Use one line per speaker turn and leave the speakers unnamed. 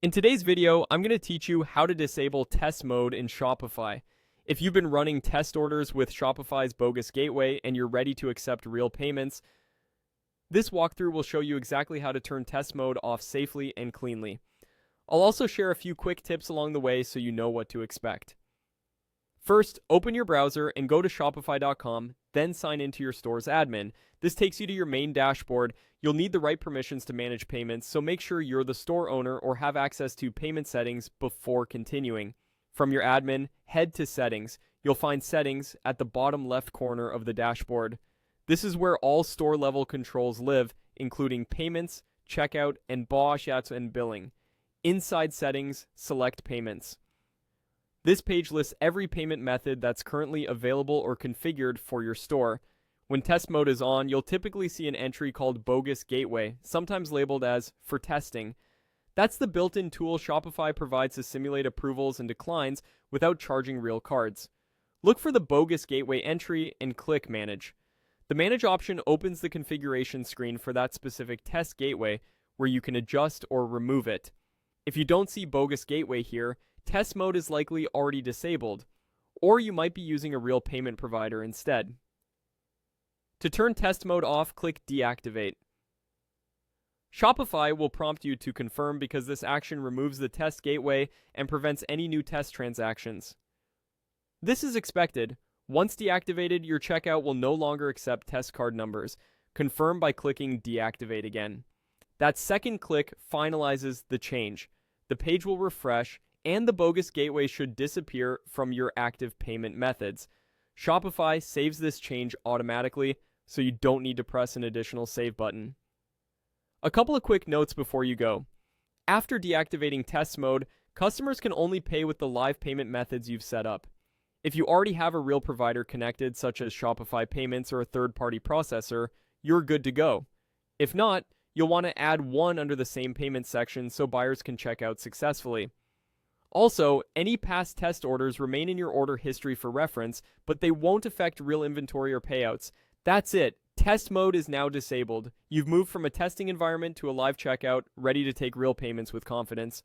In today's video, I'm going to teach you how to disable test mode in Shopify. If you've been running test orders with Shopify's bogus gateway and you're ready to accept real payments, this walkthrough will show you exactly how to turn test mode off safely and cleanly. I'll also share a few quick tips along the way so you know what to expect. First, open your browser and go to Shopify.com, then sign into your store's admin. This takes you to your main dashboard. You'll need the right permissions to manage payments, so make sure you're the store owner or have access to payment settings before continuing. From your admin, head to Settings. You'll find Settings at the bottom left corner of the dashboard. This is where all store-level controls live, including payments, checkout, and Bosch and billing. Inside Settings, select Payments. This page lists every payment method that's currently available or configured for your store. When test mode is on, you'll typically see an entry called Bogus Gateway, sometimes labeled as For Testing. That's the built-in tool Shopify provides to simulate approvals and declines without charging real cards. Look for the Bogus Gateway entry and click Manage. The Manage option opens the configuration screen for that specific test gateway, where you can adjust or remove it. If you don't see Bogus Gateway here, test mode is likely already disabled, or you might be using a real payment provider instead. To turn test mode off, click Deactivate. Shopify will prompt you to confirm because this action removes the test gateway and prevents any new test transactions. This is expected. Once deactivated, your checkout will no longer accept test card numbers. Confirm by clicking Deactivate again. That second click finalizes the change. The page will refresh, and the bogus gateway should disappear from your active payment methods. Shopify saves this change automatically, so you don't need to press an additional save button. A couple of quick notes before you go. After deactivating test mode, customers can only pay with the live payment methods you've set up. If you already have a real provider connected, such as Shopify Payments or a third-party processor, you're good to go. If not, you'll want to add one under the same payment section so buyers can check out successfully. Also, any past test orders remain in your order history for reference, but they won't affect real inventory or payouts. That's it. Test mode is now disabled. You've moved from a testing environment to a live checkout, ready to take real payments with confidence.